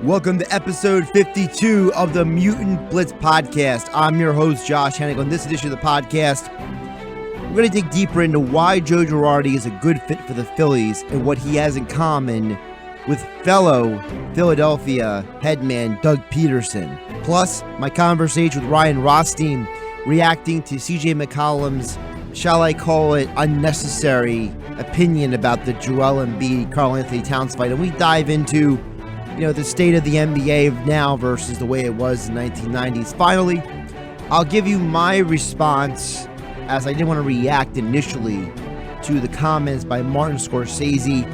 Welcome to episode 52 of the Mutant Blitz Podcast. I'm your host, Josh Hennig. On this edition of the podcast, we're going to dig deeper into why Joe Girardi is a good fit for the Phillies and what he has in common with fellow Philadelphia headman Doug Pederson. Plus, my conversation with Ryan Rothstein reacting to CJ McCollum's, shall I call it, unnecessary opinion about the Joel Embiid, Karl Anthony Towns fight. And we dive into the state of the NBA now versus the way it was in the 1990s. Finally, I'll give you my response, as I didn't want to react initially to the comments by Martin Scorsese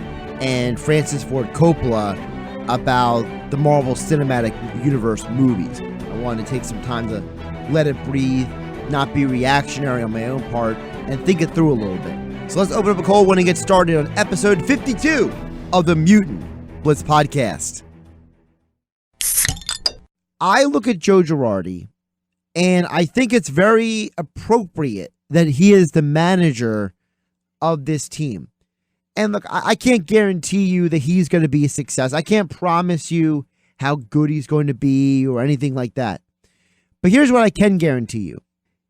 and Francis Ford Coppola about the Marvel Cinematic Universe movies. I wanted to take some time to let it breathe, not be reactionary on my own part, and think it through a little bit. So let's open up a cold one and get started on episode 52 of the Mutant Blitz Podcast. I look at Joe Girardi, and I think it's very appropriate that he is the manager of this team. And look, I can't guarantee you that he's going to be a success. I can't promise you how good he's going to be or anything like that. But here's what I can guarantee you.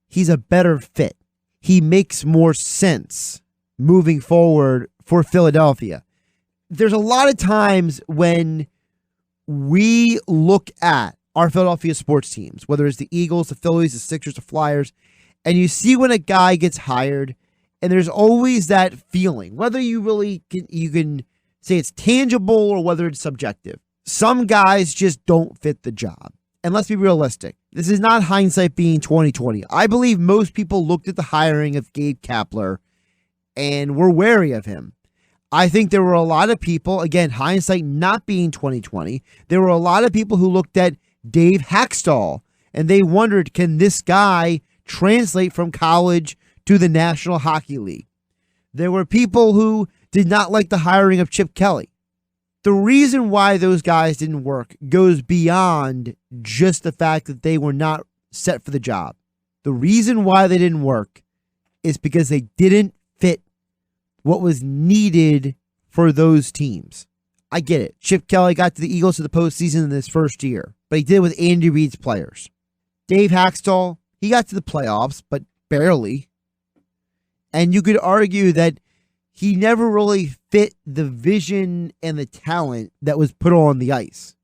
He's a better fit. He makes more sense moving forward for Philadelphia. There's a lot of times when we look at our Philadelphia sports teams, whether it's the Eagles, the Phillies, the Sixers, the Flyers, and you see when a guy gets hired, and there's always that feeling, whether you can say it's tangible or whether it's subjective. Some guys just don't fit the job. And let's be realistic. This is not hindsight being 2020. I believe most people looked at the hiring of Gabe Kapler and were wary of him. I think there were a lot of people, again, hindsight not being 2020, there were a lot of people who looked at Dave Haxtell and they wondered, can this guy translate from college to the National Hockey League? There were people who did not like the hiring of Chip Kelly. The reason why those guys didn't work goes beyond just the fact that they were not set for the job. The reason why they didn't work is because they didn't fit what was needed for those teams. I get it. Chip Kelly got to the Eagles to the postseason in his first year, but he did it with Andy Reid's players. Dave Haxtell, he got to the playoffs, but barely. And you could argue that he never really fit the vision and the talent that was put on the ice.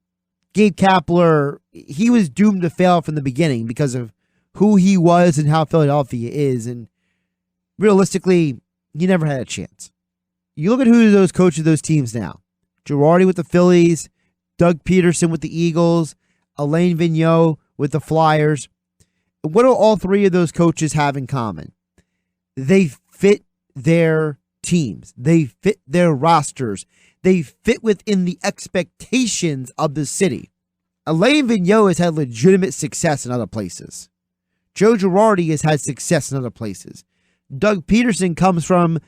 Gabe Kapler, he was doomed to fail from the beginning because of who he was and how Philadelphia is. And realistically, he never had a chance. You look at who those coaches of those teams now. Girardi with the Phillies, Doug Pederson with the Eagles, Alain Vigneault with the Flyers. What do all three of those coaches have in common? They fit their teams. They fit their rosters. They fit within the expectations of the city. Alain Vigneault has had legitimate success in other places. Joe Girardi has had success in other places. Doug Pederson comes from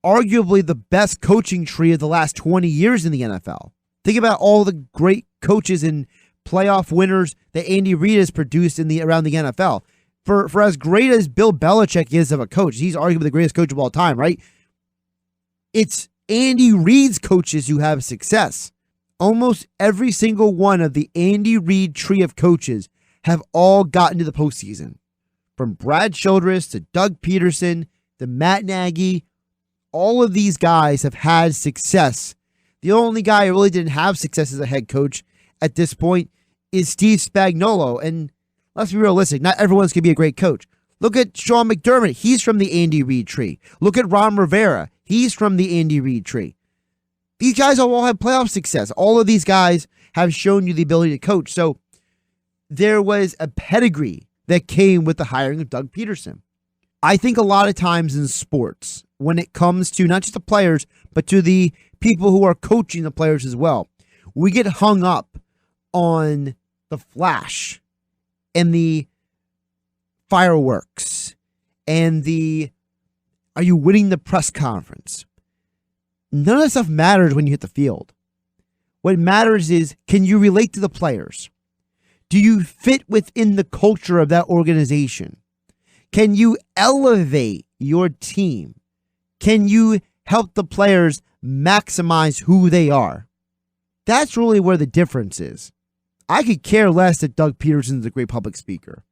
arguably the best coaching tree of the last 20 years in the NFL. Think about all the great coaches and playoff winners that Andy Reid has produced around the NFL. For as great as Bill Belichick is of a coach, he's arguably the greatest coach of all time, right? It's Andy Reid's coaches who have success. Almost every single one of the Andy Reid tree of coaches have all gotten to the postseason. From Brad Childress to Doug Pederson to Matt Nagy, all of these guys have had success. The only guy who really didn't have success as a head coach at this point is Steve Spagnuolo. And let's be realistic, not everyone's going to be a great coach. Look at Sean McDermott. He's from the Andy Reid tree. Look at Ron Rivera. He's from the Andy Reid tree. These guys all have playoff success. All of these guys have shown you the ability to coach. So there was a pedigree that came with the hiring of Doug Pederson. I think a lot of times in sports, when it comes to not just the players, but to the people who are coaching the players as well, we get hung up on the flash and the fireworks and the, are you winning the press conference? None of that stuff matters when you hit the field. What matters is, can you relate to the players? Do you fit within the culture of that organization? Can you elevate your team? Can you help the players maximize who they are? That's really where the difference is. I could care less that Doug Pederson's a great public speaker.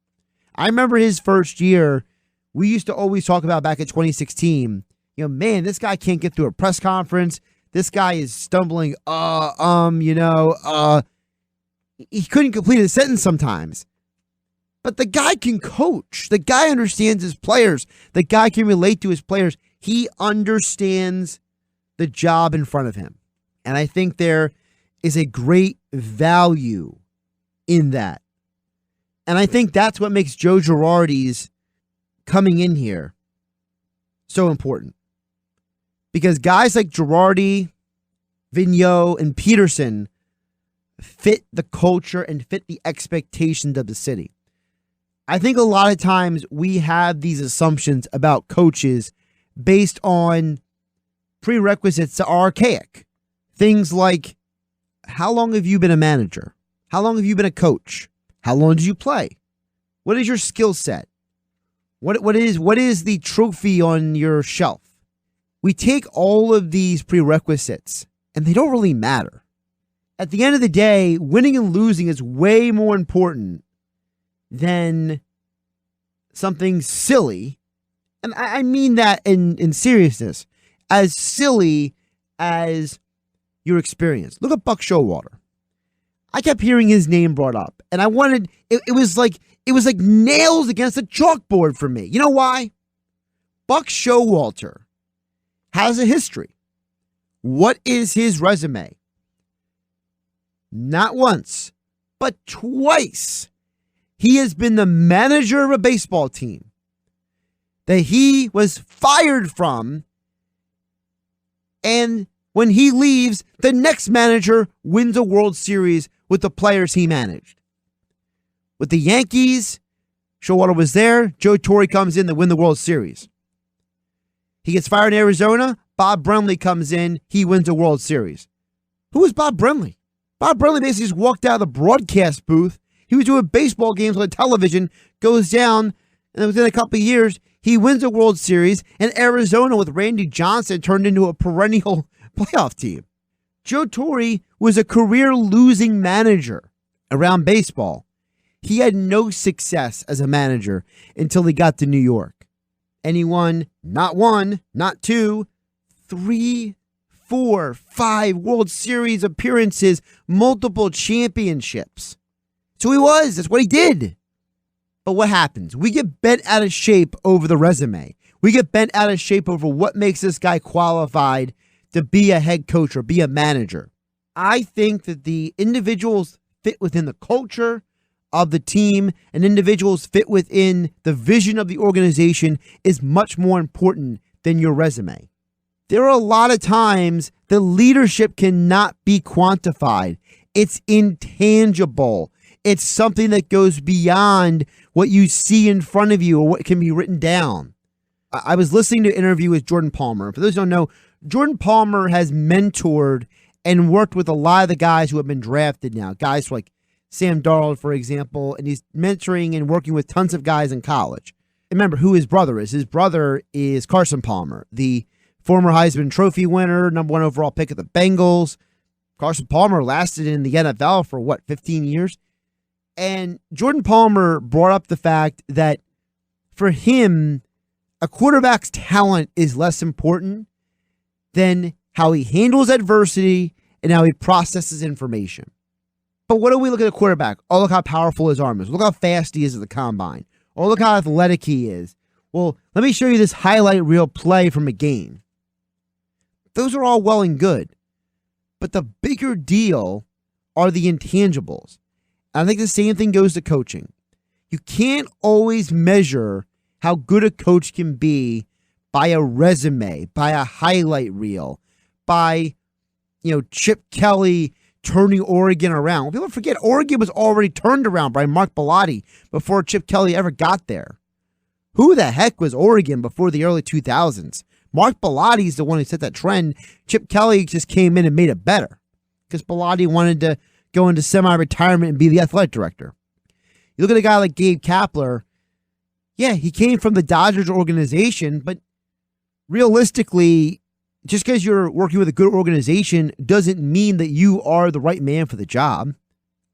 I remember his first year, we used to always talk about back in 2016, man, this guy can't get through a press conference. This guy is stumbling, he couldn't complete a sentence sometimes. But the guy can coach. The guy understands his players. The guy can relate to his players. He understands the job in front of him. And I think there is a great value in that. And I think that's what makes Joe Girardi's coming in here so important. Because guys like Girardi, Vigneault, and Pederson fit the culture and fit the expectations of the city. I think a lot of times we have these assumptions about coaches based on prerequisites that are archaic. Things like, how long have you been a manager? How long have you been a coach? How long did you play? What is your skill set? What is the trophy on your shelf? We take all of these prerequisites and they don't really matter. At the end of the day, winning and losing is way more important than something silly. And I mean that in seriousness, as silly as your experience. Look at Buck Showalter. I kept hearing his name brought up, and I wanted, it was like nails against a chalkboard for me. You know why? Buck Showalter has a history. What is his resume? Not once, but twice. He has been the manager of a baseball team that he was fired from, and when he leaves, the next manager wins a World Series with the players he managed. With the Yankees, Showalter was there. Joe Torre comes in to win the World Series. He gets fired in Arizona. Bob Brenly comes in. He wins a World Series. Who was Bob Brenly? Bob Brenly basically just walked out of the broadcast booth. He was doing baseball games on the television, goes down, and within a couple of years, he wins a World Series, and Arizona with Randy Johnson turned into a perennial playoff team. Joe Torre was a career losing manager around baseball. He had no success as a manager until he got to New York. And he won not one, not two, 3, 4, 5 World Series appearances, multiple championships. So he was. That's what he did. But what happens? We get bent out of shape over the resume. We get bent out of shape over what makes this guy qualified to be a head coach or be a manager. I think that the individuals fit within the culture of the team and individuals fit within the vision of the organization is much more important than your resume. There are a lot of times the leadership cannot be quantified. It's intangible. It's something that goes beyond what you see in front of you or what can be written down. I was listening to an interview with Jordan Palmer. For those who don't know, Jordan Palmer has mentored and worked with a lot of the guys who have been drafted now. Guys like Sam Darnold, for example, and he's mentoring and working with tons of guys in college. Remember who his brother is. His brother is Carson Palmer, the former Heisman Trophy winner, #1 overall pick of the Bengals. Carson Palmer lasted in the NFL for 15 years? And Jordan Palmer brought up the fact that for him, a quarterback's talent is less important than how he handles adversity and how he processes information. But what do we look at a quarterback? Oh, look how powerful his arm is. Look how fast he is at the combine. Oh, look how athletic he is. Well, let me show you this highlight reel play from a game. Those are all well and good. But the bigger deal are the intangibles. I think the same thing goes to coaching. You can't always measure how good a coach can be by a resume, by a highlight reel, by, Chip Kelly turning Oregon around. People forget Oregon was already turned around by Mark Bellotti before Chip Kelly ever got there. Who the heck was Oregon before the early 2000s? Mark Bellotti is the one who set that trend. Chip Kelly just came in and made it better because Bellotti wanted to go into semi-retirement and be the athletic director. You look at a guy like Gabe Kapler. Yeah, he came from the Dodgers organization, but realistically, just because you're working with a good organization doesn't mean that you are the right man for the job.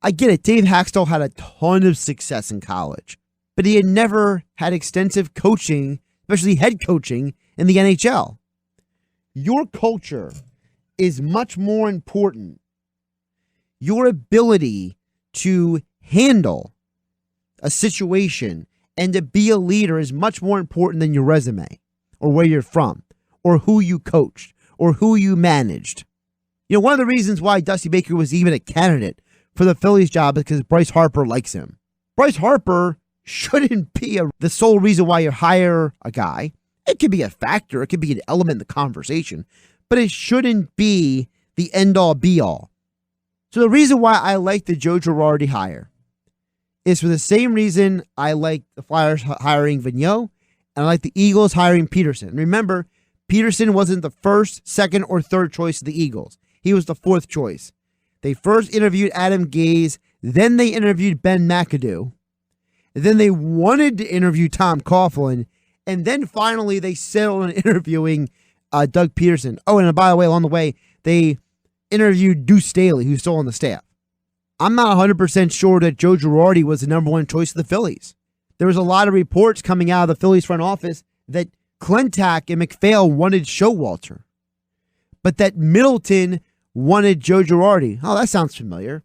I get it. Dave Haxtell had a ton of success in college, but he had never had extensive coaching, especially head coaching, in the NHL. Your culture is much more important. Your ability to handle a situation and to be a leader is much more important than your resume or where you're from or who you coached or who you managed. You know, one of the reasons why Dusty Baker was even a candidate for the Phillies job is because Bryce Harper likes him. Bryce Harper shouldn't be the sole reason why you hire a guy. It could be a factor. It could be an element in the conversation, but it shouldn't be the end-all, be-all. So the reason why I like the Joe Girardi hire is for the same reason I like the Flyers hiring Vigneault, and I like the Eagles hiring Pederson. Remember, Pederson wasn't the first, second, or third choice of the Eagles. He was the fourth choice. They first interviewed Adam Gase, then they interviewed Ben McAdoo, and then they wanted to interview Tom Coughlin, and then finally they settled on interviewing Doug Pederson. Oh, and by the way, along the way, they interviewed Deuce Staley, who's still on the staff. I'm not 100% sure that Joe Girardi was the number one choice of the Phillies. There was a lot of reports coming out of the Phillies front office that Clintack and McPhail wanted Showalter, but that Middleton wanted Joe Girardi. Oh, that sounds familiar.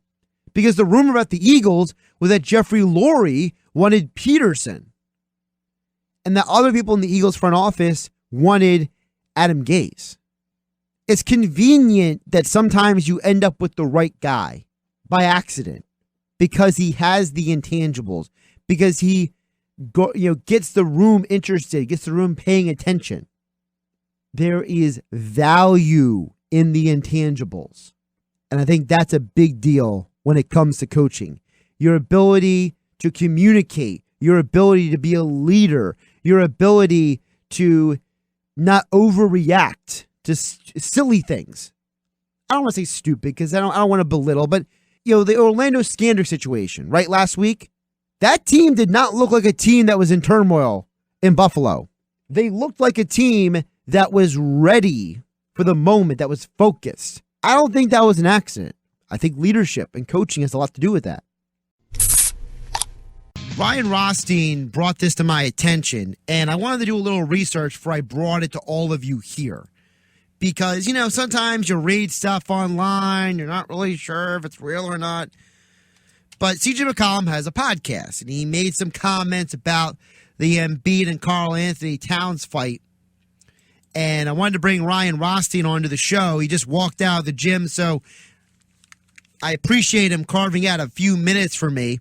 Because the rumor about the Eagles was that Jeffrey Lurie wanted Pederson, and that other people in the Eagles front office wanted Adam Gase. It's convenient that sometimes you end up with the right guy by accident because he has the intangibles, because he gets the room interested, gets the room paying attention. There is value in the intangibles. And I think that's a big deal when it comes to coaching. Your ability to communicate, your ability to be a leader, your ability to not overreact to silly things. I don't want to say stupid because I don't want to belittle, but the Orlando Skander situation, right, last week, that team did not look like a team that was in turmoil in Buffalo. They looked like a team that was ready for the moment, that was focused. I don't think that was an accident. I think leadership and coaching has a lot to do with that. Ryan Rothstein brought this to my attention, and I wanted to do a little research before I brought it to all of you here. Because, sometimes you read stuff online, you're not really sure if it's real or not. But CJ McCollum has a podcast, and he made some comments about the Embiid and Karl Anthony Towns fight. And I wanted to bring Ryan Rothstein onto the show. He just walked out of the gym, so I appreciate him carving out a few minutes for me.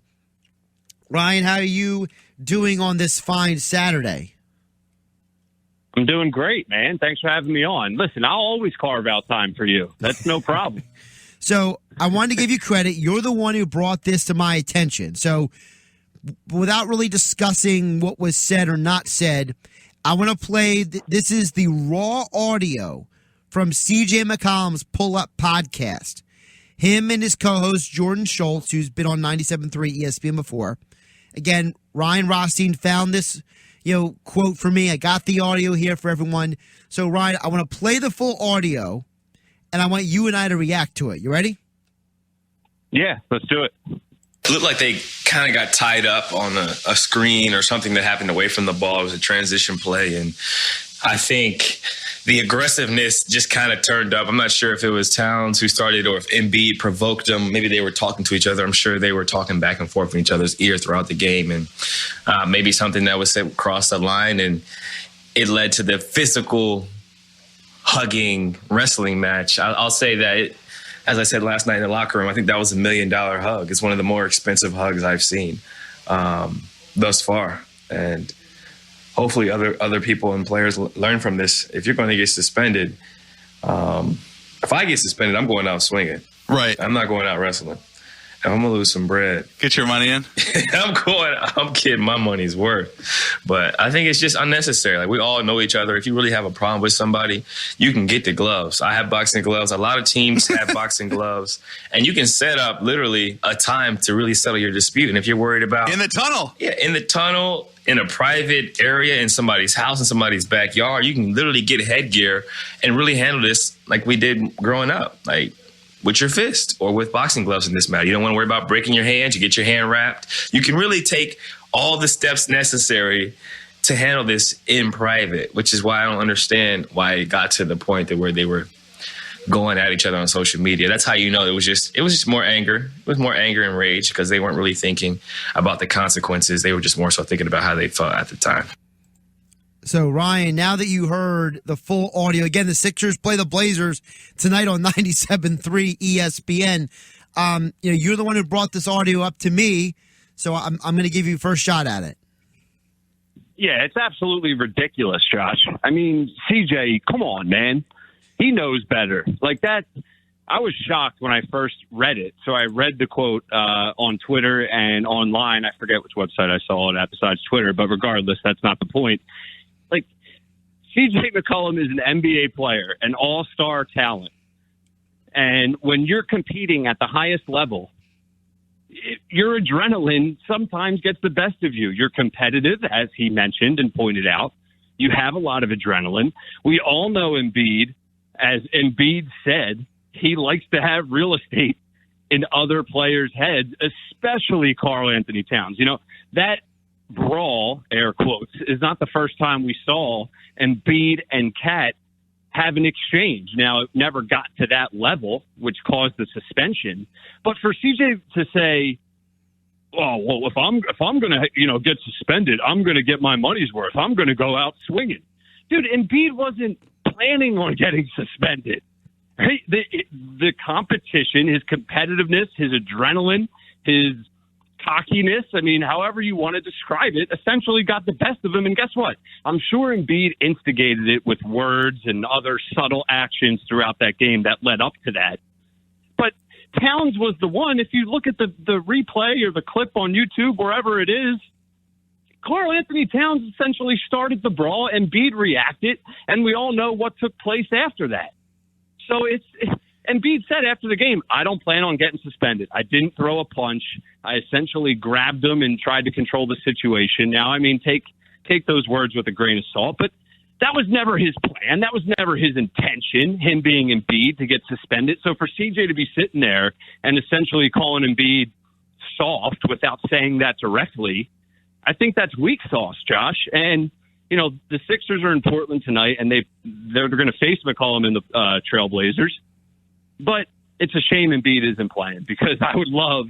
Ryan, how are you doing on this fine Saturday? I'm doing great, man. Thanks for having me on. Listen, I'll always carve out time for you. That's no problem. So I wanted to give you credit. You're the one who brought this to my attention. So without really discussing what was said or not said, I want to play. This is the raw audio from CJ McCollum's Pull-Up podcast. Him and his co-host, Jordan Schultz, who's been on 97.3 ESPN before. Again, Ryan Rothstein found this quote for me. I got the audio here for everyone. So, Ryan, I want to play the full audio, and I want you and I to react to it. You ready? Yeah, let's do it. It looked like they kind of got tied up on a screen or something that happened away from the ball. It was a transition play, and I think the aggressiveness just kind of turned up. I'm not sure if it was Towns who started or if Embiid provoked them. Maybe they were talking to each other. I'm sure they were talking back and forth in each other's ear throughout the game, and maybe something that was said crossed the line, and it led to the physical hugging wrestling match. I'll say that, as I said last night in the locker room, I think that was $1 million hug. It's one of the more expensive hugs I've seen thus far, and hopefully other people and players learn from this. If you're going to get suspended, if I get suspended, I'm going out swinging. Right. I'm not going out wrestling. I'm gonna lose some bread. Get your money in. I'm kidding. My money's worth. But I think it's just unnecessary. Like, we all know each other. If you really have a problem with somebody, you can get the gloves. I have boxing gloves. A lot of teams have boxing gloves, and you can set up literally a time to really settle your dispute. And if you're worried about In the tunnel. Yeah, in the tunnel, in a private area, in somebody's house, in somebody's backyard, you can literally get headgear and really handle this like we did growing up. Like, with your fist or with boxing gloves in this matter. You don't want to worry about breaking your hands. You get your hand wrapped. You can really take all the steps necessary to handle this in private, which is why I don't understand why it got to the point that where they were going at each other on social media. That's how you know it was just more anger. It was more anger and rage because they weren't really thinking about the consequences. They were just more so thinking about how they felt at the time. So, Ryan, now that you heard the full audio, again, the Sixers play the Blazers tonight on 97.3 ESPN. You're the one who brought this audio up to me, so I'm going to give you first shot at it. Yeah, it's absolutely ridiculous, Josh. I mean, CJ, come on, man. He knows better. Like that, I was shocked when I first read it. So I read the quote on Twitter and online. I forget which website I saw it at besides Twitter, but regardless, that's not the point. Like, CJ McCollum is an NBA player, an all-star talent. And when you're competing at the highest level, your adrenaline sometimes gets the best of you. You're competitive, as he mentioned and pointed out. You have a lot of adrenaline. We all know Embiid. As Embiid said, he likes to have real estate in other players' heads, especially Karl Anthony Towns. You know, that brawl, air quotes, is not the first time we saw Embiid and KAT have an exchange. Now, it never got to that level, which caused the suspension. But for CJ to say, "Oh, well, if I'm going to, get suspended, I'm going to get my money's worth. I'm going to go out swinging." Dude, Embiid wasn't planning on getting suspended. Right? The competition, his competitiveness, his adrenaline, his cockiness, I mean, however you want to describe it, essentially got the best of him. And guess what? I'm sure Embiid instigated it with words and other subtle actions throughout that game that led up to that. But Towns was the one. If you look at the replay or the clip on YouTube, wherever it is, Karl Anthony Towns essentially started the brawl. Embiid reacted, and we all know what took place after that. So Embiid said after the game, "I don't plan on getting suspended. I didn't throw a punch. I essentially grabbed him and tried to control the situation." Now, I mean, take those words with a grain of salt, but that was never his plan. That was never his intention, him being Embiid, to get suspended. So for CJ to be sitting there and essentially calling Embiid soft without saying that directly, I think that's weak sauce, Josh. And, the Sixers are in Portland tonight, and they're going to face McCollum in the Trailblazers. But it's a shame Embiid isn't playing, because I would love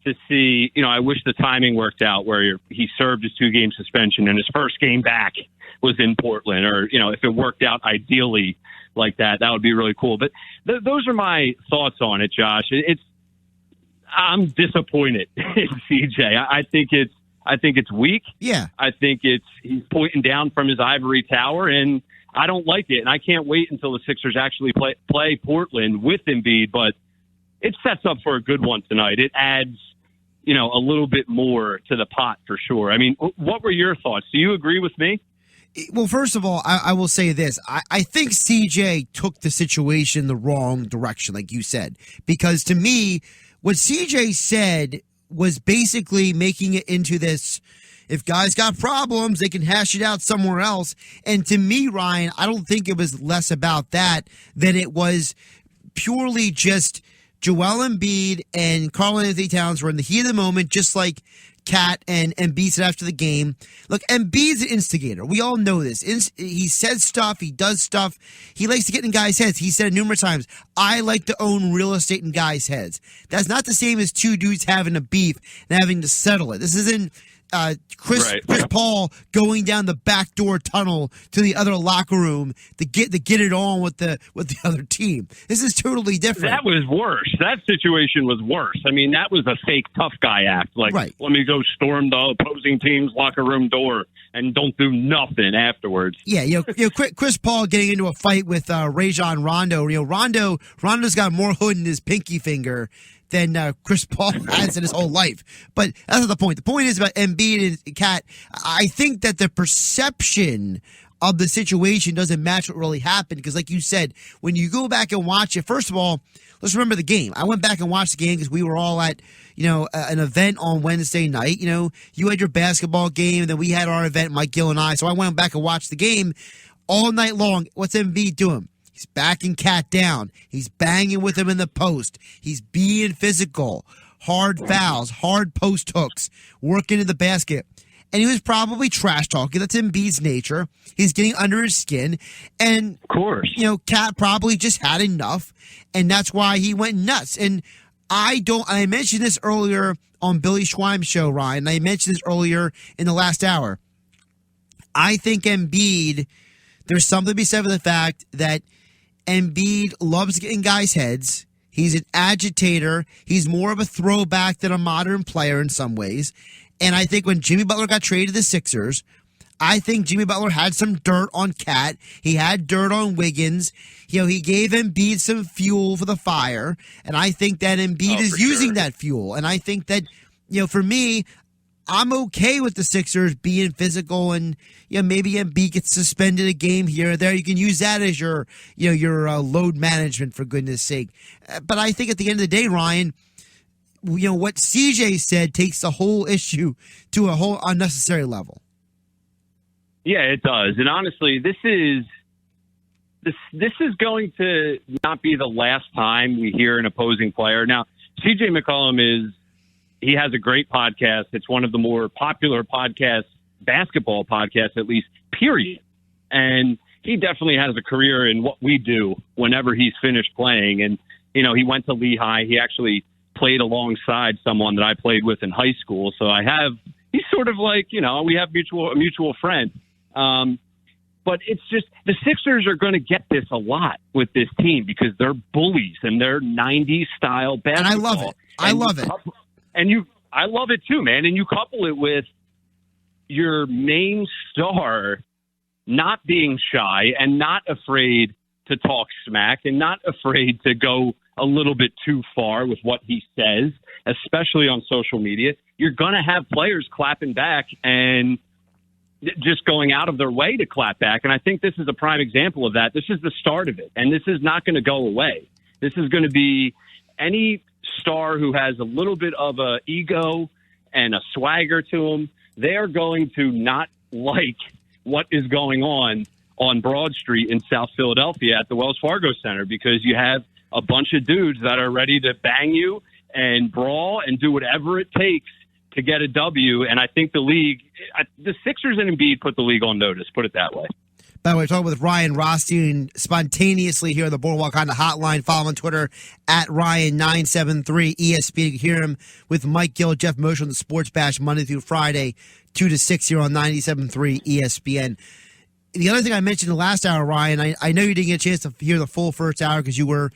to see, I wish the timing worked out where he served his 2-game suspension and his first game back was in Portland, or, if it worked out ideally like that, that would be really cool. But those are my thoughts on it, Josh. I'm disappointed in CJ. I think it's weak. Yeah. I think he's pointing down from his ivory tower, and I don't like it. And I can't wait until the Sixers actually play Portland with Embiid, but it sets up for a good one tonight. It adds, a little bit more to the pot for sure. I mean, what were your thoughts? Do you agree with me? Well, first of all, I will say this. I think CJ took the situation the wrong direction, like you said, because to me, what CJ said was basically making it into this, if guys got problems, they can hash it out somewhere else. And to me, Ryan, I don't think it was less about that than it was purely just Joel Embiid and Karl Anthony Towns were in the heat of the moment, just like KAT and Embiid said after the game. Look, Embiid's an instigator. We all know this. He says stuff. He does stuff. He likes to get in guys' heads. He said it numerous times, "I like to own real estate in guys' heads." That's not the same as two dudes having a beef and having to settle it. This isn't Chris Paul going down the backdoor tunnel to the other locker room to get it on with the other team. This is totally different. That was worse. That situation was worse. I mean, that was a fake tough guy act. Like, Let me go storm the opposing team's locker room door and don't do nothing afterwards. Yeah, Chris Paul getting into a fight with Rajon Rondo. Rondo's got more hood in his pinky finger than Chris Paul has in his whole life. But that's not the point. The point is about Embiid and KAT. I think that the perception of the situation doesn't match what really happened because, like you said, when you go back and watch it, first of all, let's remember the game. I went back and watched the game because we were all at, an event on Wednesday night. You had your basketball game, and then we had our event, Mike Gill and I. So I went back and watched the game all night long. What's Embiid doing? He's backing KAT down. He's banging with him in the post. He's being physical. Hard fouls, hard post hooks, working in the basket. And he was probably trash talking. That's Embiid's nature. He's getting under his skin. And, of course, KAT probably just had enough. And that's why he went nuts. And I mentioned this earlier on Billy Schweim's show, Ryan. I mentioned this earlier in the last hour. I think Embiid, there's something to be said for the fact that Embiid loves getting guys' heads. He's an agitator. He's more of a throwback than a modern player in some ways. And I think when Jimmy Butler got traded to the Sixers, I think Jimmy Butler had some dirt on KAT. He had dirt on Wiggins. He gave Embiid some fuel for the fire. And I think that Embiid is using that fuel. And I think that, for me, I'm okay with the Sixers being physical and, maybe Embiid gets suspended a game here or there. You can use that as your load management, for goodness sake. But I think at the end of the day, Ryan, what CJ said takes the whole issue to a whole unnecessary level. Yeah, it does. And honestly, this is going to not be the last time we hear an opposing player. Now, CJ McCollum he has a great podcast. It's one of the more popular podcasts, basketball podcasts, at least, period. And he definitely has a career in what we do whenever he's finished playing. And, he went to Lehigh. He actually played alongside someone that I played with in high school. So he's sort of like, we have a mutual friend. But it's just the Sixers are going to get this a lot with this team because they're bullies and they're 90s style basketball. And I love it. I love it. I love it too, man. And you couple it with your main star not being shy and not afraid to talk smack and not afraid to go a little bit too far with what he says, especially on social media. You're going to have players clapping back and just going out of their way to clap back. And I think this is a prime example of that. This is the start of it. And this is not going to go away. This is going to be any star who has a little bit of a ego and a swagger to them. They are going to not like what is going on Broad Street in South Philadelphia at the Wells Fargo Center because you have a bunch of dudes that are ready to bang you and brawl and do whatever it takes to get a W. And I think the Sixers and Embiid put the league on notice, put it that way. By the way, we're talking with Ryan Rothstein spontaneously here on the Boardwalk on the hotline. Follow him on Twitter at Ryan973 ESPN. You can hear him with Mike Gill, Jeff Mosher on the Sports Bash Monday through Friday, 2 to 6 here on 97.3 ESPN. The other thing I mentioned the last hour, Ryan, I know you didn't get a chance to hear the full first hour because you were,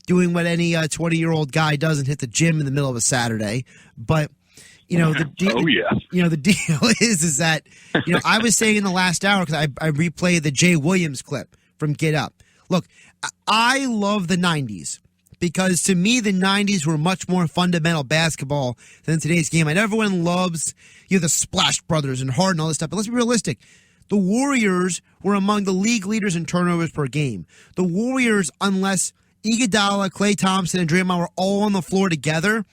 doing what any 20-year-old guy does and hit the gym in the middle of a Saturday. But the deal is that I was saying in the last hour because I replayed the Jay Williams clip from Get Up. Look, I love the 90s because to me the 90s were much more fundamental basketball than today's game. And everyone loves the Splash Brothers and Harden and all this stuff. But let's be realistic. The Warriors were among the league leaders in turnovers per game. The Warriors, unless Iguodala, Klay Thompson, and Draymond were all on the floor together,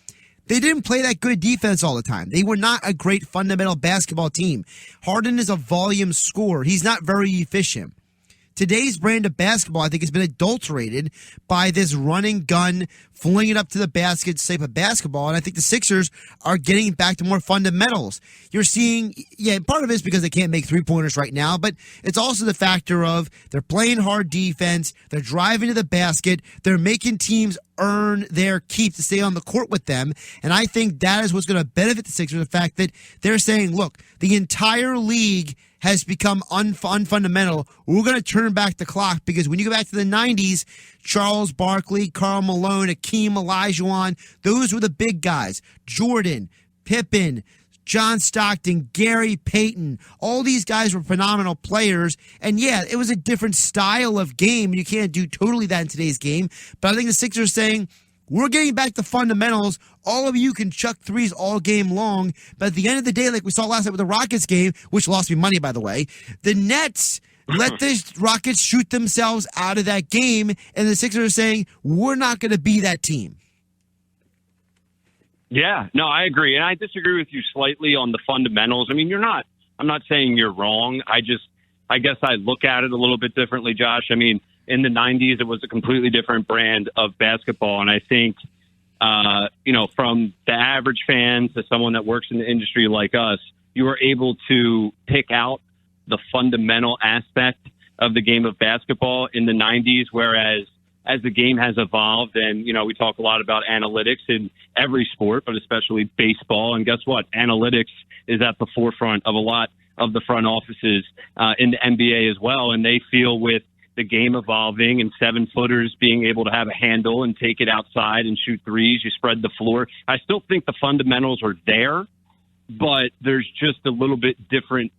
they didn't play that good defense all the time. They were not a great fundamental basketball team. Harden is a volume scorer. He's not very efficient. Today's brand of basketball, I think, has been adulterated by this running gun, fling it up to the basket type of basketball. And I think the Sixers are getting back to more fundamentals. You're seeing, part of it is because they can't make three-pointers right now, but it's also the factor of they're playing hard defense, they're driving to the basket, they're making teams earn their keep to stay on the court with them. And I think that is what's going to benefit the Sixers, the fact that they're saying, look, the entire league has become unfundamental. We're going to turn back the clock because when you go back to the 90s, Charles Barkley, Karl Malone, Akeem Olajuwon, those were the big guys. Jordan, Pippen, John Stockton, Gary Payton, all these guys were phenomenal players. And yeah, it was a different style of game. You can't do totally that in today's game. But I think the Sixers are saying, we're getting back to fundamentals. All of you can chuck threes all game long. But at the end of the day, like we saw last night with the Rockets game, which lost me money, by the way, the Nets let the Rockets shoot themselves out of that game. And the Sixers are saying, we're not going to be that team. Yeah, no, I agree. And I disagree with you slightly on the fundamentals. I mean, I'm not saying you're wrong. I guess I look at it a little bit differently, Josh. I mean, in the 90s, it was a completely different brand of basketball. And I think, from the average fan to someone that works in the industry like us, you were able to pick out the fundamental aspect of the game of basketball in the 90s, whereas as the game has evolved, and, we talk a lot about analytics in every sport, but especially baseball. And guess what? Analytics is at the forefront of a lot of the front offices in the NBA as well. And they feel with the game evolving and 7-footers being able to have a handle and take it outside and shoot threes, you spread the floor. I still think the fundamentals are there, but there's just a little bit different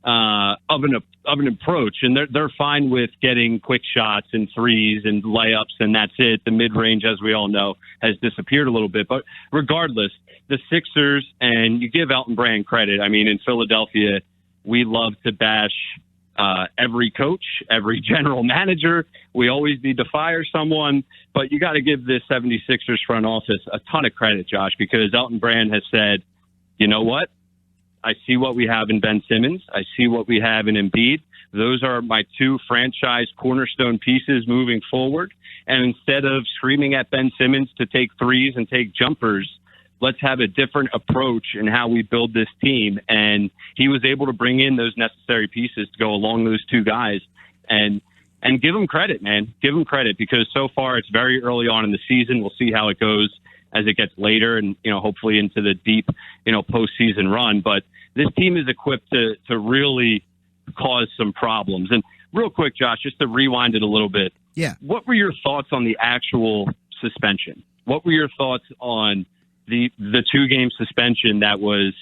of an approach, and they're fine with getting quick shots and threes and layups, and that's it. The mid range, as we all know, has disappeared a little bit. But regardless, the Sixers, and you give Elton Brand credit. I mean, in Philadelphia, we love to bash every coach, every general manager. We always need to fire someone, but you got to give this 76ers front office a ton of credit, Josh, because Elton Brand has said, you know what? I see what we have in Ben Simmons. I see what we have in Embiid. Those are my two franchise cornerstone pieces moving forward. And instead of screaming at Ben Simmons to take threes and take jumpers, let's have a different approach in how we build this team. And he was able to bring in those necessary pieces to go along those two guys. And give him credit, man. Give him credit, because so far it's very early on in the season. We'll see how it goes as it gets later and, hopefully into the deep, postseason run. But this team is equipped to really cause some problems. And real quick, Josh, just to rewind it a little bit. Yeah. What were your thoughts on the actual suspension? What were your thoughts on the 2-game suspension that was,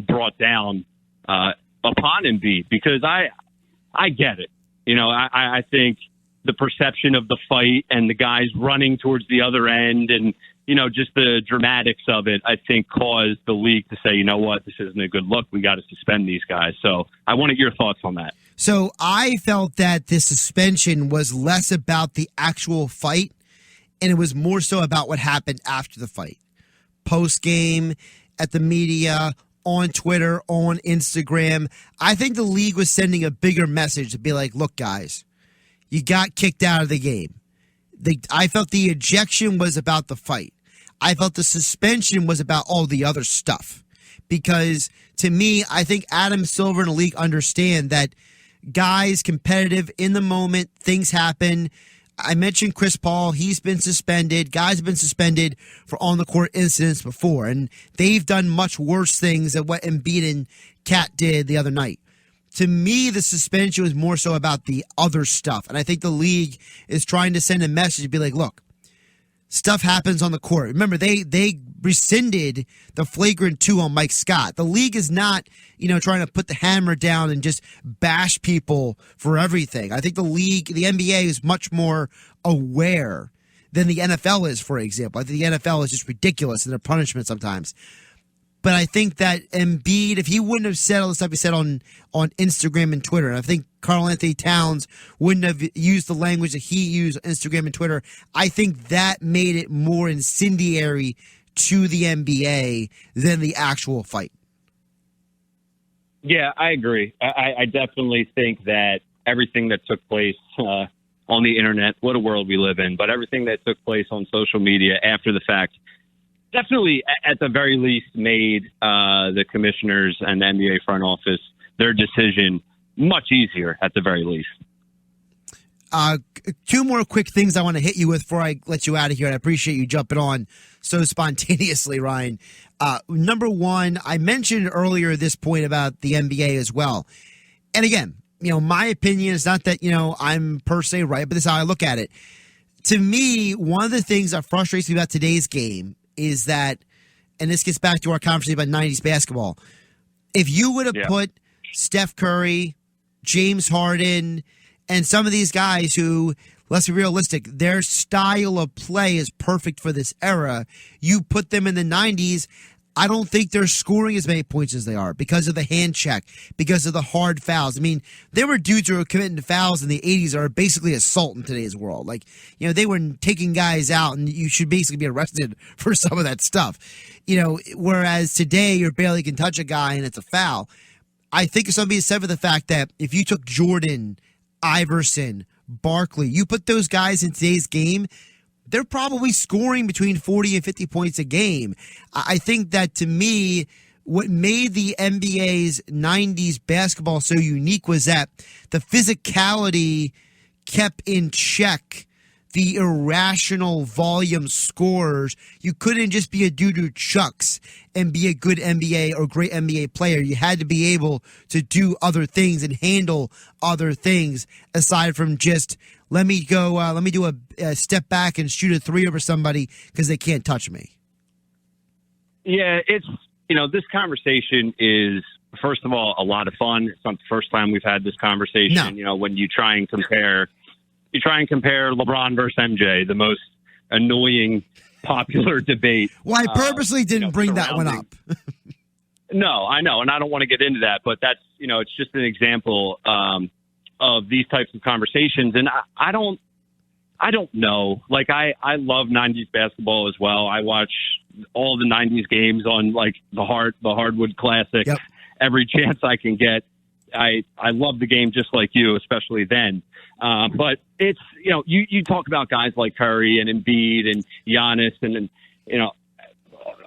brought down upon Embiid? Because I get it. I think the perception of the fight and the guys running towards the other end and, just the dramatics of it, I think caused the league to say, you know what, this isn't a good look. We got to suspend these guys. So I wanted your thoughts on that. So I felt that this suspension was less about the actual fight, and it was more so about what happened after the fight. Post-game, at the media, on Twitter, on Instagram. I think the league was sending a bigger message to be like, look, guys, you got kicked out of the game. I felt the ejection was about the fight. I felt the suspension was about all the other stuff. Because to me, I think Adam Silver and the league understand that guys competitive in the moment, things happen. I mentioned Chris Paul. He's been suspended. Guys have been suspended for on-the-court incidents before, and they've done much worse things than what Embiid and KAT did the other night. To me, the suspension was more so about the other stuff, and I think the league is trying to send a message to be like, look, stuff happens on the court. Remember, they rescinded the flagrant 2 on Mike Scott. The league is not, trying to put the hammer down and just bash people for everything. I think the NBA is much more aware than the NFL is, for example. I think the NFL is just ridiculous in their punishment sometimes. But I think that Embiid, if he wouldn't have said all the stuff he said on Instagram and Twitter, and I think Karl Anthony Towns wouldn't have used the language that he used on Instagram and Twitter, I think that made it more incendiary to the NBA than the actual fight. Yeah, I agree. I definitely think that everything that took place on the internet, what a world we live in, but everything that took place on social media after the fact definitely, at the very least, made the commissioners and the NBA front office their decision much easier, at the very least. 2 more quick things I want to hit you with before I let you out of here, and I appreciate you jumping on so spontaneously, Ryan. Number 1, I mentioned earlier this point about the NBA as well. And again, my opinion is not that, I'm per se right, but this is how I look at it. To me, one of the things that frustrates me about today's game is that, and this gets back to our conversation about 90s basketball, if you would have put Steph Curry, James Harden, and some of these guys who, let's be realistic. Their style of play is perfect for this era. You put them in the 90s, I don't think they're scoring as many points as they are because of the hand check, because of the hard fouls. I mean, there were dudes who were committing fouls in the 80s that are basically assault in today's world. Like, they were taking guys out, and you should basically be arrested for some of that stuff. Whereas today you barely can touch a guy and it's a foul. I think it's something to be said for the fact that if you took Jordan, Iverson, Barkley, you put those guys in today's game, they're probably scoring between 40 and 50 points a game. I think that, to me, what made the NBA's 90s basketball so unique was that the physicality kept in check the irrational volume scores. You couldn't just be a dude who chucks and be a good NBA or great NBA player. You had to be able to do other things and handle other things aside from just, let me do a step back and shoot a three over somebody because they can't touch me. Yeah, it's, this conversation is, first of all, a lot of fun. It's not the first time we've had this conversation. No. When you try and compare LeBron versus MJ, the most annoying popular debate. Well, I purposely didn't bring that one up. No, I know, and I don't want to get into that, but that's, it's just an example of these types of conversations. And I don't know. Like, I love 90s basketball as well. I watch all the 90s games on, like, the Hardwood Classic. Yep. Every chance I can get. I love the game just like you, especially then. But it's, you talk about guys like Curry and Embiid and Giannis and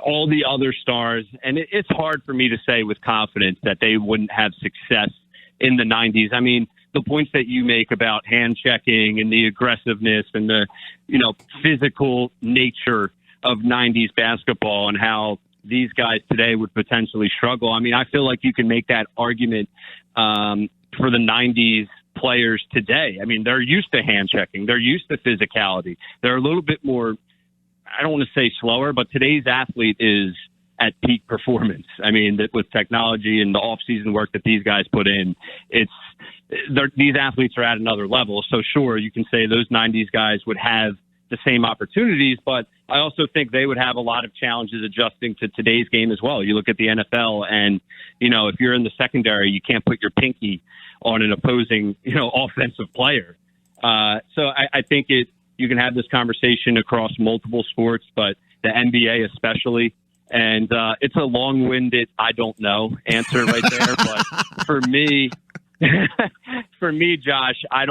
all the other stars. And it's hard for me to say with confidence that they wouldn't have success in the 90s. I mean, the points that you make about hand checking and the aggressiveness and the, physical nature of 90s basketball and how these guys today would potentially struggle. I mean, I feel like you can make that argument for the 90s players today. I mean, they're used to hand checking. They're used to physicality. They're a little bit more, I don't want to say slower, but today's athlete is at peak performance. I mean, with technology and the off-season work that these guys put in, these athletes are at another level. So sure, you can say those 90s guys would have the same opportunities, but I also think they would have a lot of challenges adjusting to today's game as well. You look at the NFL and, if you're in the secondary, you can't put your pinky on an opposing, offensive player. So I think you can have this conversation across multiple sports, but the NBA especially. And it's a long-winded, I don't know answer right there. But for me, Josh, I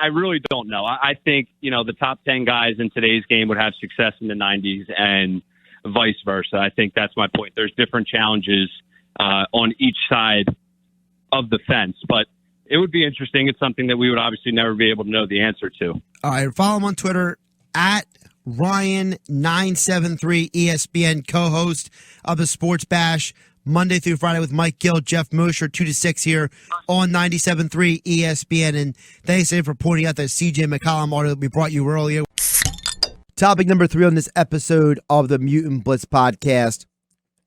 really don't know. I think, the top 10 guys in today's game would have success in the 90s and vice versa. I think that's my point. There's different challenges on each side of the fence, but it would be interesting. It's something that we would obviously never be able to know the answer to. All right. Follow him on Twitter at Ryan973 ESPN, co-host of the Sports Bash, Monday through Friday with Mike Gill, Jeff Mosher, 2 to 6 here on 97.3 ESPN. And thanks for pointing out that CJ McCollum article that we brought you earlier. Topic number 3 on this episode of the Mutant Blitz Podcast.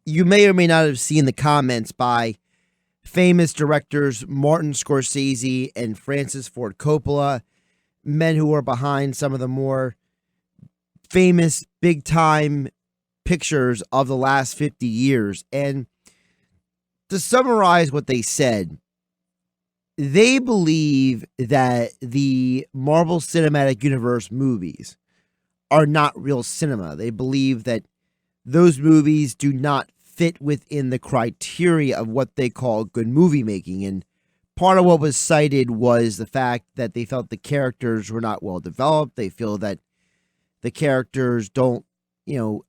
You may or may not have seen the comments by famous directors Martin Scorsese and Francis Ford Coppola, men who are behind some of the more famous big-time pictures of the last 50 years. And to summarize what they said, they believe that the Marvel Cinematic Universe movies are not real cinema. They believe that those movies do not fit within the criteria of what they call good movie making. And part of what was cited was the fact that they felt the characters were not well developed. They feel that the characters don't,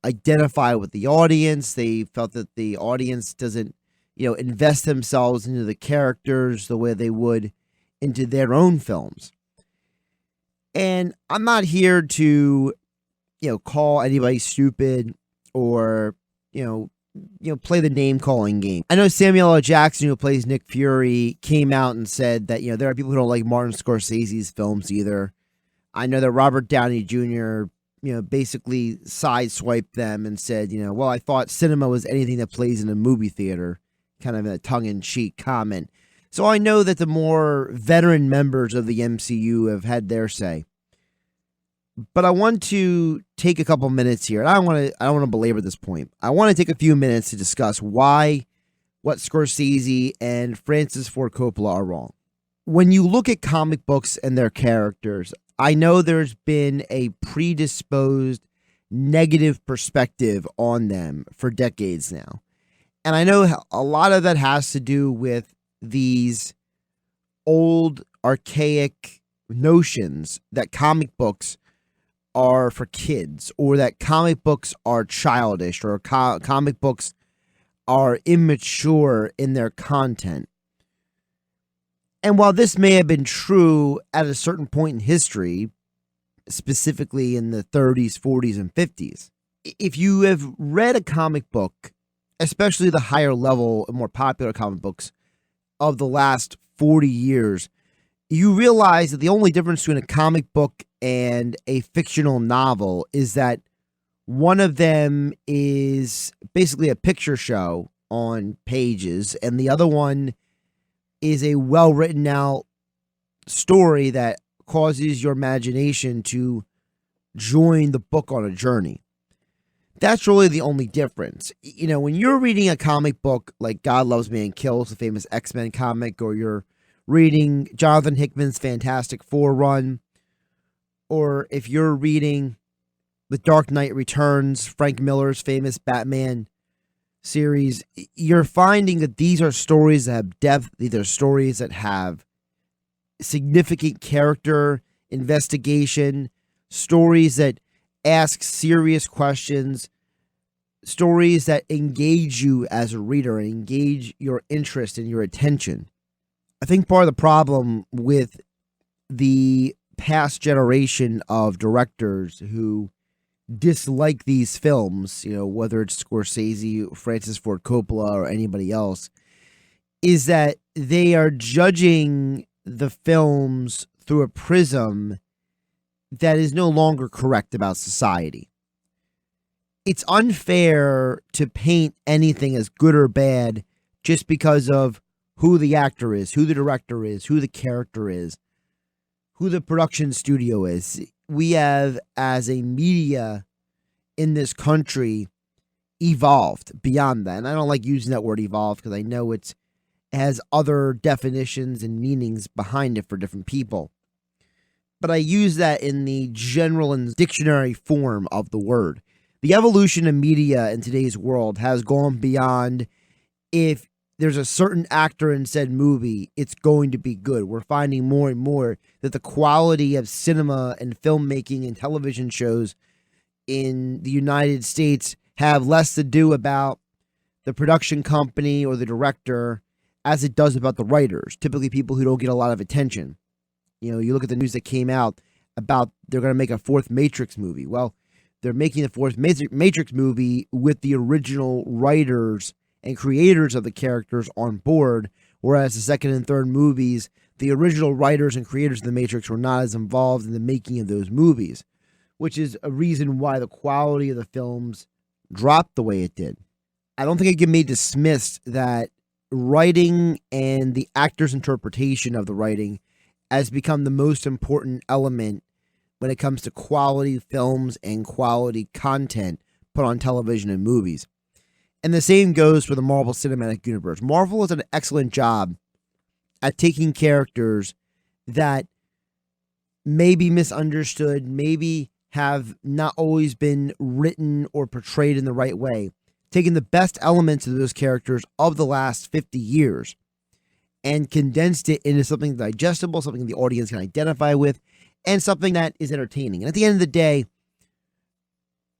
identify with the audience. They felt that the audience doesn't, invest themselves into the characters the way they would into their own films. And I'm not here to, call anybody stupid or, play the name calling game. I know Samuel L. Jackson, who plays Nick Fury, came out and said that, there are people who don't like Martin Scorsese's films either. I know that Robert Downey Jr., basically sideswiped them and said, well, I thought cinema was anything that plays in a movie theater, kind of a tongue-in-cheek comment. So I know that the more veteran members of the MCU have had their say. But I want to take a couple minutes here. And I don't want to belabor this point. I want to take a few minutes to discuss why what Scorsese and Francis Ford Coppola are wrong. When you look at comic books and their characters, I know there's been a predisposed negative perspective on them for decades now. And I know a lot of that has to do with these old, archaic notions that comic books are for kids, or that comic books are childish, or comic books are immature in their content. And while this may have been true at a certain point in history, specifically in the 30s, 40s, and 50s, if you have read a comic book, especially the higher level and more popular comic books of the last 40 years, you realize that the only difference between a comic book and a fictional novel is that one of them is basically a picture show on pages, and the other one is a well-written out story that causes your imagination to join the book on a journey. That's really the only difference. You know, when you're reading a comic book like God Loves Man Kills, the famous X-Men comic, or you're reading Jonathan Hickman's Fantastic Four run, or if you're reading The Dark Knight Returns, Frank Miller's famous Batman series, you're finding that these are stories that have depth. These are stories that have significant character investigation, stories that ask serious questions, stories that engage you as a reader and engage your interest and your attention. I think part of the problem with the past generation of directors who dislike these films, you know, whether it's Scorsese, Francis Ford Coppola, or anybody else, is that they are judging the films through a prism that is no longer correct about society. It's unfair to paint anything as good or bad just because of who the actor is, who the director is, who the character is, who the production studio is. We have, as a media in this country, evolved beyond that. And I don't like using that word evolved because I know it has other definitions and meanings behind it for different people. But I use that in the general and dictionary form of the word. The evolution of media in today's world has gone beyond if there's a certain actor in said movie, it's going to be good. We're finding more and more that the quality of cinema and filmmaking and television shows in the United States have less to do about the production company or the director as it does about the writers, typically people who don't get a lot of attention. You know, you look at the news that came out about they're going to make a fourth Matrix movie. Well, they're making the fourth Matrix movie with the original writers and creators of the characters on board, whereas the second and third movies, the original writers and creators of the Matrix were not as involved in the making of those movies, which is a reason why the quality of the films dropped the way it did. I don't think it can be dismissed that writing and the actor's interpretation of the writing has become the most important element when it comes to quality films and quality content put on television and movies. And the same goes for the Marvel Cinematic Universe. Marvel has done an excellent job at taking characters that may be misunderstood, maybe have not always been written or portrayed in the right way, taking the best elements of those characters of the last 50 years and condensed it into something digestible, something the audience can identify with, and something that is entertaining. And at the end of the day,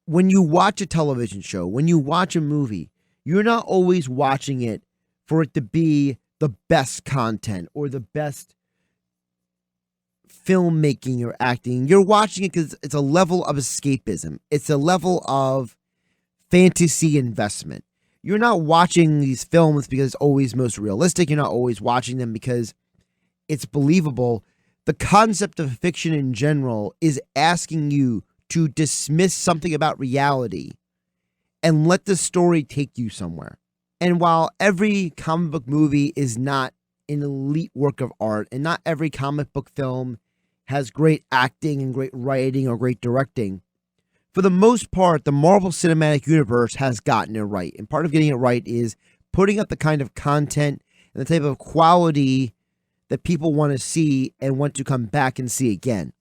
when you watch a television show, when you watch a movie, you're not always watching it for it to be the best content or the best filmmaking or acting. You're watching it because it's a level of escapism. It's a level of fantasy investment. You're not watching these films because it's always most realistic. You're not always watching them because it's believable. The concept of fiction in general is asking you to dismiss something about reality and let the story take you somewhere. And while every comic book movie is not an elite work of art, and not every comic book film has great acting and great writing or great directing. For the most part, the Marvel Cinematic Universe has gotten it right. And part of getting it right is putting up the kind of content and the type of quality that people want to see and want to come back and see again.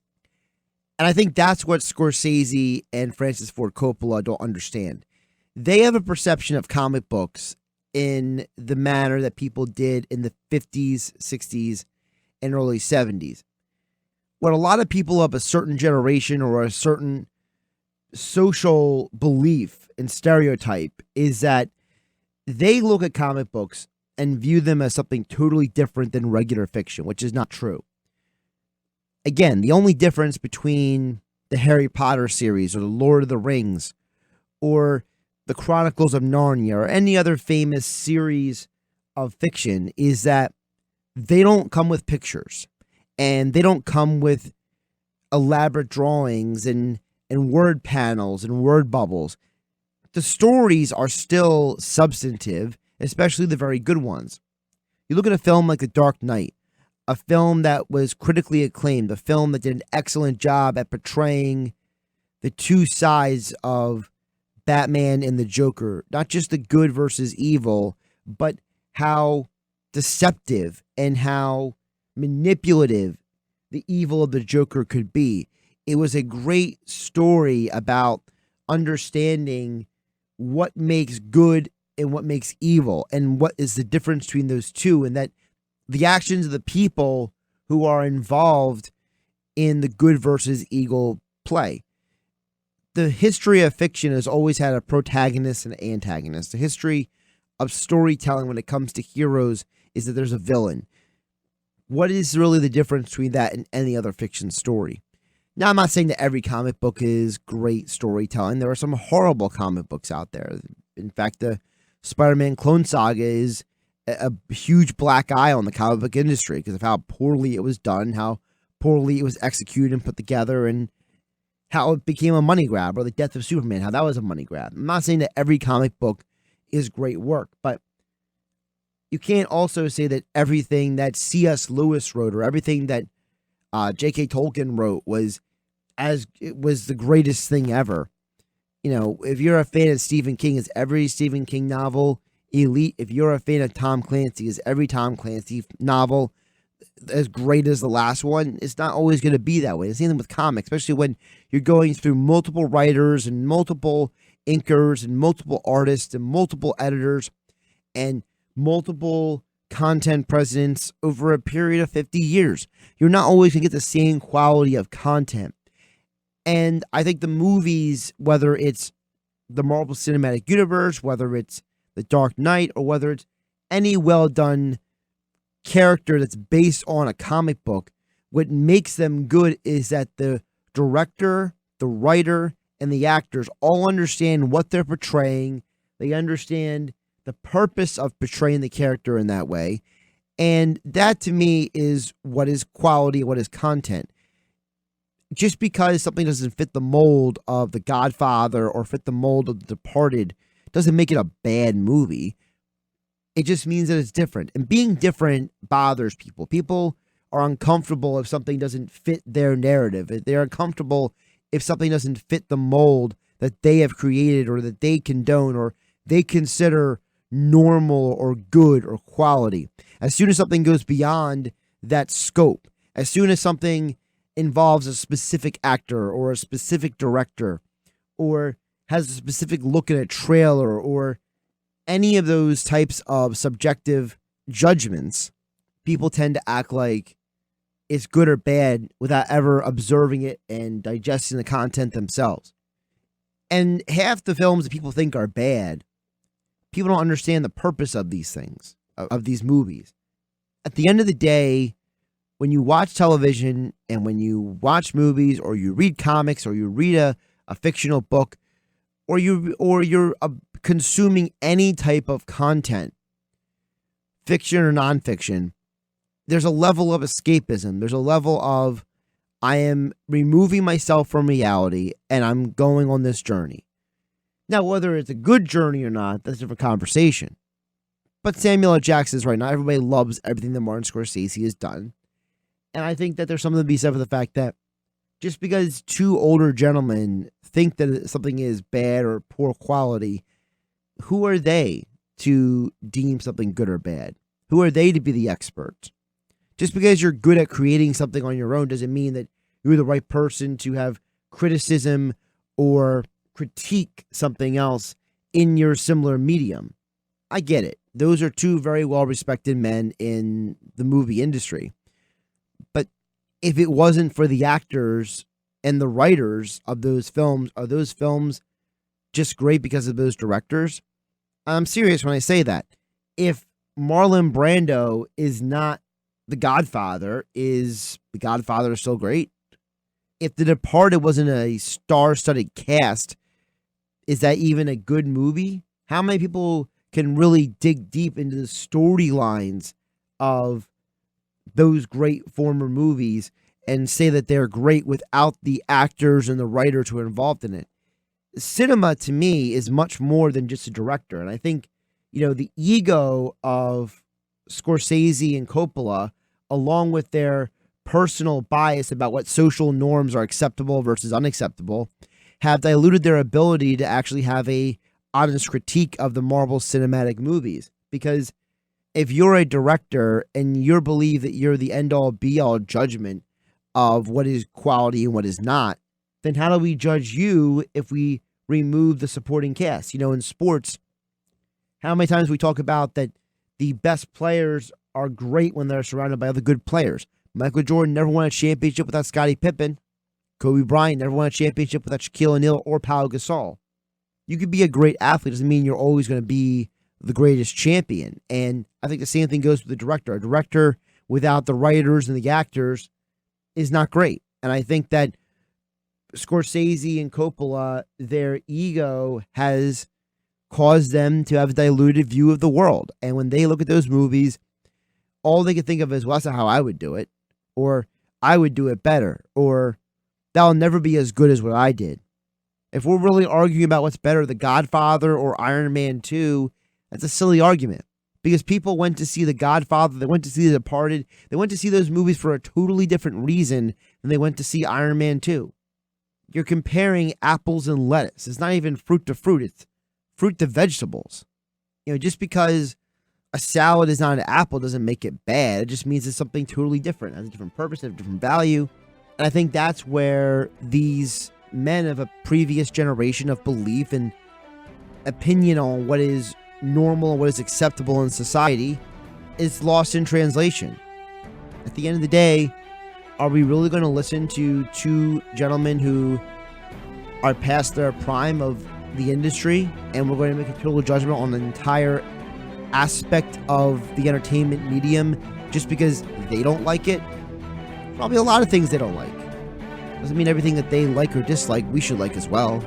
And I think that's what Scorsese and Francis Ford Coppola don't understand. They have a perception of comic books in the manner that people did in the 50s, 60s, and early 70s. What a lot of people of a certain generation or a certain social belief and stereotype is that they look at comic books and view them as something totally different than regular fiction, which is not true. Again, the only difference between the Harry Potter series or the Lord of the Rings or the Chronicles of Narnia or any other famous series of fiction is that they don't come with pictures and they don't come with elaborate drawings and word panels and word bubbles. The stories are still substantive, especially the very good ones. You look at a film like The Dark Knight, a film that was critically acclaimed, a film that did an excellent job at portraying the two sides of Batman and the Joker, not just the good versus evil, but how deceptive and how manipulative the evil of the Joker could be. It was a great story about understanding what makes good and what makes evil and what is the difference between those two, and that the actions of the people who are involved in the good versus evil play. The history of fiction has always had a protagonist and an antagonist. The history of storytelling when it comes to heroes is that there's a villain. What is really the difference between that and any other fiction story? Now, I'm not saying that every comic book is great storytelling. There are some horrible comic books out there. In fact, the Spider-Man Clone Saga is a huge black eye on the comic book industry because of how poorly it was done, how poorly it was executed and put together, and how it became a money grab, or the death of Superman, how that was a money grab. I'm not saying that every comic book is great work, but you can't also say that everything that C.S. Lewis wrote or everything that J.K. Tolkien wrote was the greatest thing ever. You know, if you're a fan of Stephen King, is every Stephen King novel elite? If you're a fan of Tom Clancy, is every Tom Clancy novel as great as the last one? It's not always going to be that way. The same thing with comics, especially when you're going through multiple writers and multiple inkers and multiple artists and multiple editors and multiple content presidents over a period of 50 years. You're not always going to get the same quality of content. And I think the movies, whether it's the Marvel Cinematic Universe, whether it's The Dark Knight, or whether it's any well-done character that's based on a comic book, what makes them good is that the director, the writer, and the actors all understand what they're portraying. They understand the purpose of portraying the character in that way. And that, to me, is what is quality, what is content. Just because something doesn't fit the mold of The Godfather or fit the mold of The Departed doesn't make it a bad movie. It just means that it's different. And being different bothers people. People are uncomfortable if something doesn't fit their narrative. They're uncomfortable if something doesn't fit the mold that they have created or that they condone or they consider normal or good or quality. As soon as something goes beyond that scope, as soon as something involves a specific actor or a specific director or has a specific look at a trailer or any of those types of subjective judgments, people tend to act like it's good or bad without ever observing it and digesting the content themselves. And half the films that people think are bad, people don't understand the purpose of these things, of these movies. At the end of the day, when you watch television and when you watch movies or you read comics or you read a fictional book or you're consuming any type of content, fiction or nonfiction, there's a level of escapism. There's a level of I am removing myself from reality and I'm going on this journey. Now, whether it's a good journey or not, that's a different conversation. But Samuel L. Jackson is right. Not everybody loves everything that Martin Scorsese has done. And I think that there's something to be said for the fact that just because two older gentlemen think that something is bad or poor quality, who are they to deem something good or bad? Who are they to be the expert? Just because you're good at creating something on your own doesn't mean that you're the right person to have criticism or critique something else in your similar medium. I get it. Those are two very well-respected men in the movie industry. But if it wasn't for the actors and the writers of those films, are those films just great because of those directors? I'm serious when I say that. If Marlon Brando is not The Godfather, is The Godfather still great? If The Departed wasn't a star-studded cast, is that even a good movie? How many people can really dig deep into the storylines of those great former movies and say that they're great without the actors and the writers who are involved in it? Cinema, to me, is much more than just a director. And I think, the ego of Scorsese and Coppola, along with their personal bias about what social norms are acceptable versus unacceptable, have diluted their ability to actually have a honest critique of the Marvel Cinematic movies. Because if you're a director and you believe that you're the end-all be-all judgment of what is quality and what is not, then how do we judge you if we remove the supporting cast? In sports, how many times we talk about that the best players are great when they're surrounded by other good players. Michael Jordan never won a championship without Scottie Pippen. Kobe Bryant never won a championship without Shaquille O'Neal or Pau Gasol. You could be a great athlete, doesn't mean you're always going to be the greatest champion. And I think the same thing goes with the director. A director without the writers and the actors is not great. And I think that Scorsese and Coppola, their ego has caused them to have a diluted view of the world. And when they look at those movies, all they can think of is, well, that's not how I would do it. Or I would do it better. Or that'll never be as good as what I did. If we're really arguing about what's better, The Godfather or Iron Man 2, that's a silly argument. Because people went to see The Godfather, they went to see The Departed, they went to see those movies for a totally different reason than they went to see Iron Man 2. You're comparing apples and lettuce. It's not even fruit to fruit, it's fruit to vegetables. Just because a salad is not an apple doesn't make it bad. It just means it's something totally different. It has a different purpose, a different value. And I think that's where these men of a previous generation of belief and opinion on what is normal and what is acceptable in society is lost in translation. At the end of the day, are we really going to listen to two gentlemen who are past their prime of the industry and we're going to make a total judgment on the entire aspect of the entertainment medium just because they don't like it? Probably a lot of things they don't like. Doesn't mean everything that they like or dislike we should like as well.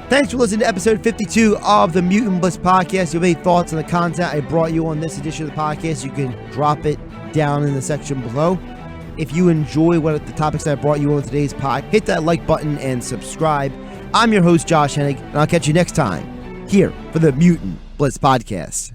Thanks for listening to episode 52 of the Mutant Blitz Podcast. If you have any thoughts on the content I brought you on this edition of the podcast, you can drop it down in the section below. If you enjoy what the topics I brought you on today's pod, hit that like button and subscribe. I'm your host, Josh Hennig, and I'll catch you next time here for the Mutant Blitz Podcast.